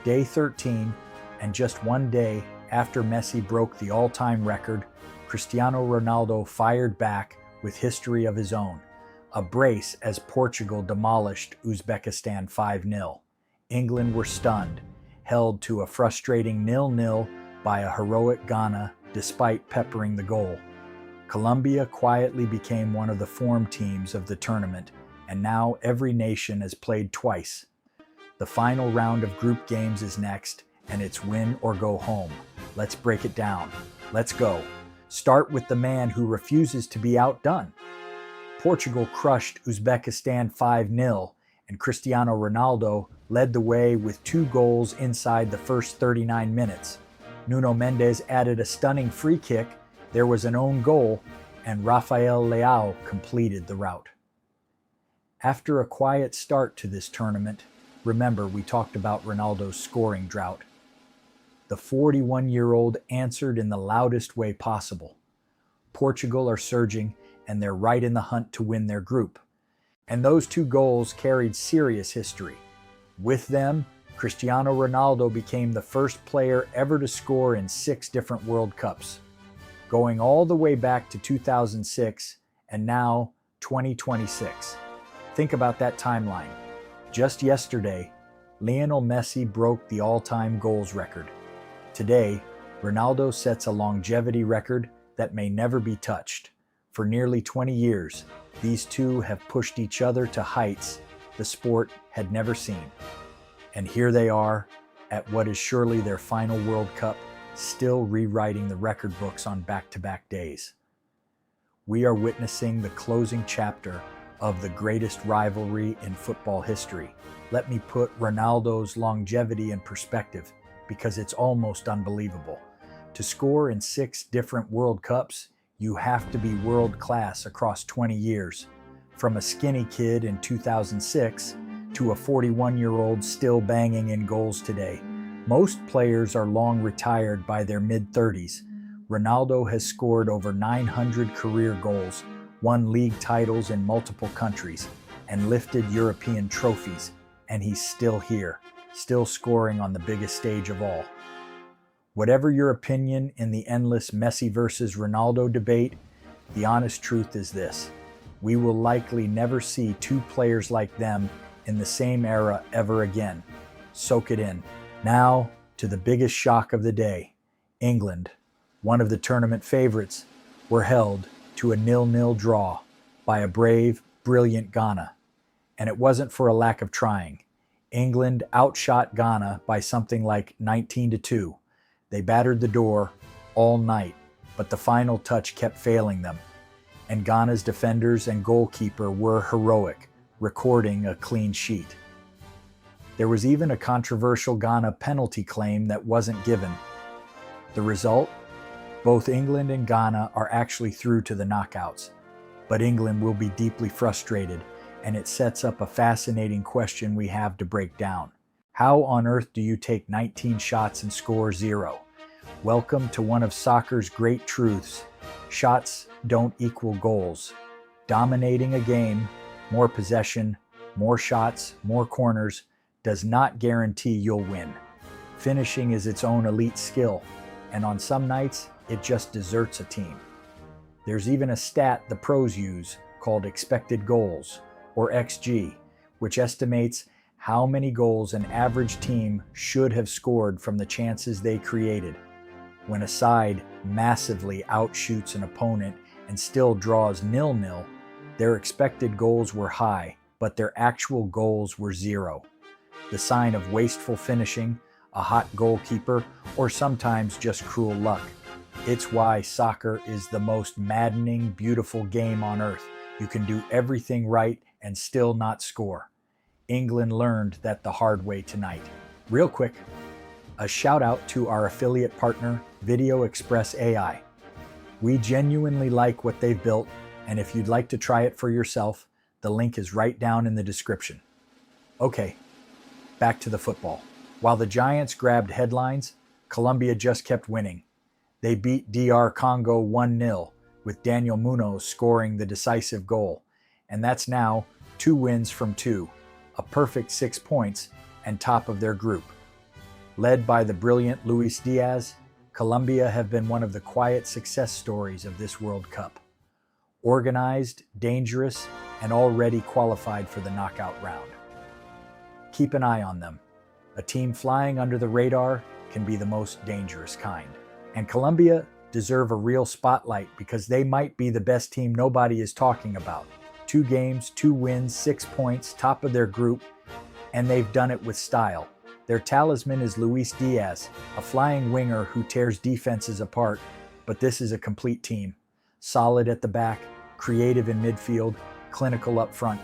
Day 13, and just one day after Messi broke the all-time record, Cristiano Ronaldo fired back with history of his own. A brace as Portugal demolished Uzbekistan 5-0. England were stunned, held to a frustrating 0-0 by a heroic Ghana despite peppering the goal. Colombia quietly became one of the form teams of the tournament, and now every nation has played twice. The final round of group games is next, and it's win or go home. Let's break it down. Let's go. Start with the man who refuses to be outdone. Portugal crushed Uzbekistan 5-0, and Cristiano Ronaldo led the way with 2 goals inside the first 39 minutes. Nuno Mendes added a stunning free kick, there was an own goal, and Rafael Leao completed the rout. After a quiet start to this tournament, remember we talked about Ronaldo's scoring drought. The 41-year-old answered in the loudest way possible. Portugal are surging, and they're right in the hunt to win their group. And those 2 goals carried serious history. With them, Cristiano Ronaldo became the first player ever to score in 6 different World Cups, going all the way back to 2006 and now 2026. Think about that timeline. Just yesterday, Lionel Messi broke the all-time goals record. Today, Ronaldo sets a longevity record that may never be touched. For nearly 20 years, these two have pushed each other to heights the sport had never seen. And here they are, at what is surely their final World Cup, still rewriting the record books on back-to-back days. We are witnessing the closing chapter of the greatest rivalry in football history. Let me put Ronaldo's longevity in perspective, because it's almost unbelievable. To score in 6 different World Cups, you have to be world-class across 20 years. From a skinny kid in 2006 to a 41-year-old still banging in goals today. Most players are long retired by their mid-30s. Ronaldo has scored over 900 career goals, won league titles in multiple countries, and lifted European trophies, and he's still here, still scoring on the biggest stage of all. Whatever your opinion in the endless Messi versus Ronaldo debate, the honest truth is this: we will likely never see 2 players like them in the same era ever again. Soak it in. Now, to the biggest shock of the day. England, one of the tournament favorites, were held to a 0-0 draw by a brave, brilliant Ghana. And it wasn't for a lack of trying. England outshot Ghana by something like 19-2. They battered the door all night, but the final touch kept failing them. And Ghana's defenders and goalkeeper were heroic, recording a clean sheet. There was even a controversial Ghana penalty claim that wasn't given. The result? Both England and Ghana are actually through to the knockouts, but England will be deeply frustrated, and it sets up a fascinating question we have to break down. How on earth do you take 19 shots and score 0? Welcome to one of soccer's great truths. Shots don't equal goals. Dominating a game, more possession, more shots, more corners, does not guarantee you'll win. Finishing is its own elite skill, and on some nights, it just deserts a team. There's even a stat the pros use called expected goals, or XG, which estimates how many goals an average team should have scored from the chances they created. When a side massively outshoots an opponent and still draws 0-0, their expected goals were high, but their actual goals were 0. The sign of wasteful finishing, a hot goalkeeper, or sometimes just cruel luck. It's why soccer is the most maddening, beautiful game on earth. You can do everything right and still not score. England learned that the hard way tonight. Real quick, a shout out to our affiliate partner, Video Express AI. We genuinely like what they've built, and if you'd like to try it for yourself, the link is right down in the description. Okay, back to the football. While the Giants grabbed headlines, Colombia just kept winning. They beat DR Congo 1-0, with Daniel Muñoz scoring the decisive goal. And that's now 2 wins from 2, a perfect 6 points, and top of their group. Led by the brilliant Luis Diaz, Colombia have been one of the quiet success stories of this World Cup. Organized, dangerous, and already qualified for the knockout round. Keep an eye on them. A team flying under the radar can be the most dangerous kind. And Colombia deserve a real spotlight because they might be the best team nobody is talking about. 2 games, 2 wins, 6 points, top of their group, and they've done it with style. Their talisman is Luis Diaz, a flying winger who tears defenses apart, but this is a complete team. Solid at the back, creative in midfield, clinical up front.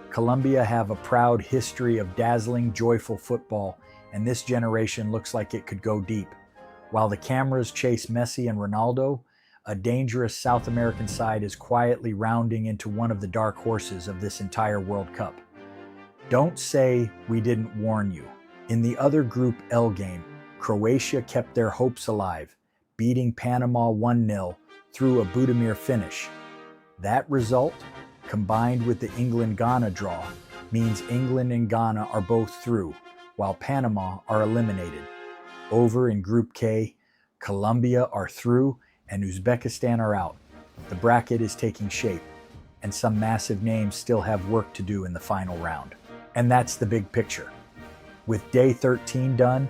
Colombia have a proud history of dazzling, joyful football, and this generation looks like it could go deep. While the cameras chase Messi and Ronaldo, a dangerous South American side is quietly rounding into one of the dark horses of this entire World Cup. Don't say we didn't warn you. In the other Group L game, Croatia kept their hopes alive, beating Panama 1-0 through a Budimir finish. That result, combined with the England-Ghana draw, means England and Ghana are both through, while Panama are eliminated. Over in Group K, Colombia are through and Uzbekistan are out. The bracket is taking shape, and some massive names still have work to do in the final round. And that's the big picture. With day 13 done,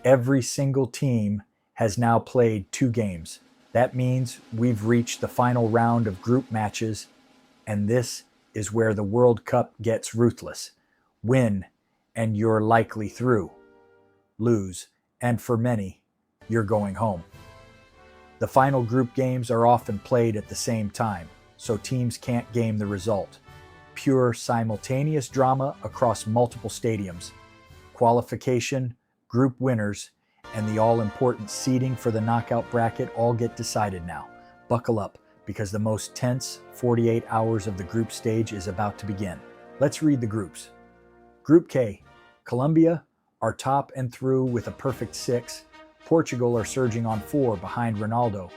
every single team has now played 2 games. That means we've reached the final round of group matches, and this is where the World Cup gets ruthless. Win, and you're likely through. Lose, and for many, you're going home. The final group games are often played at the same time, so teams can't game the result. Pure simultaneous drama across multiple stadiums. Qualification, group winners, and the all-important seeding for the knockout bracket all get decided now. Buckle up, because the most tense 48 hours of the group stage is about to begin. Let's read the groups. Group K, Colombia are top and through with a perfect 6. Portugal are surging on 4 behind Ronaldo.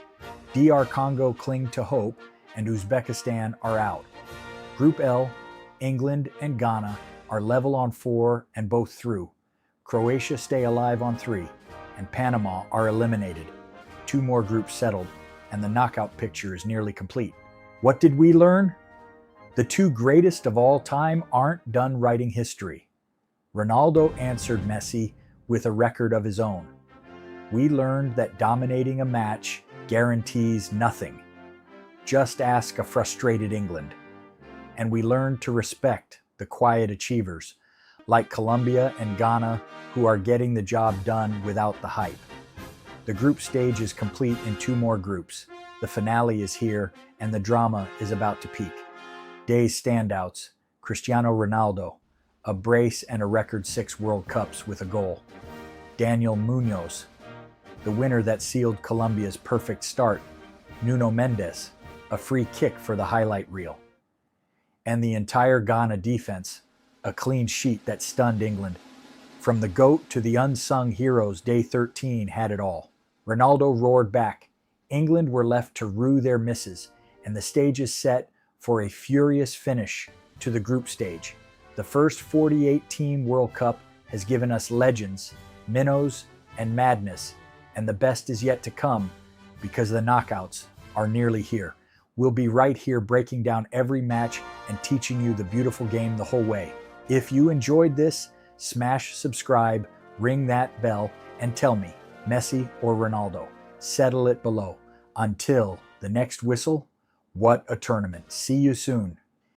DR Congo cling to hope, and Uzbekistan are out. Group L, England and Ghana are level on 4 and both through. Croatia stay alive on 3, and Panama are eliminated. 2 more groups settled, and the knockout picture is nearly complete. What did we learn? The 2 greatest of all time aren't done writing history. Ronaldo answered Messi with a record of his own. We learned that dominating a match guarantees nothing. Just ask a frustrated England. And we learned to respect the quiet achievers, like Colombia and Ghana, who are getting the job done without the hype. The group stage is complete in 2 more groups. The finale is here, and the drama is about to peak. Day's standouts: Cristiano Ronaldo, a brace and a record 6 World Cups with a goal. Daniel Muñoz, the winner that sealed Colombia's perfect start. Nuno Mendes, a free kick for the highlight reel. And the entire Ghana defense, a clean sheet that stunned England. From the GOAT to the unsung heroes, day 13 had it all. Ronaldo roared back. England were left to rue their misses, and the stage is set for a furious finish to the group stage. The first 48-team World Cup has given us legends, minnows, and madness, and the best is yet to come because the knockouts are nearly here. We'll be right here breaking down every match and teaching you the beautiful game the whole way. If you enjoyed this, smash subscribe, ring that bell, and tell me, Messi or Ronaldo? Settle it below. Until the next whistle, what a tournament. See you soon.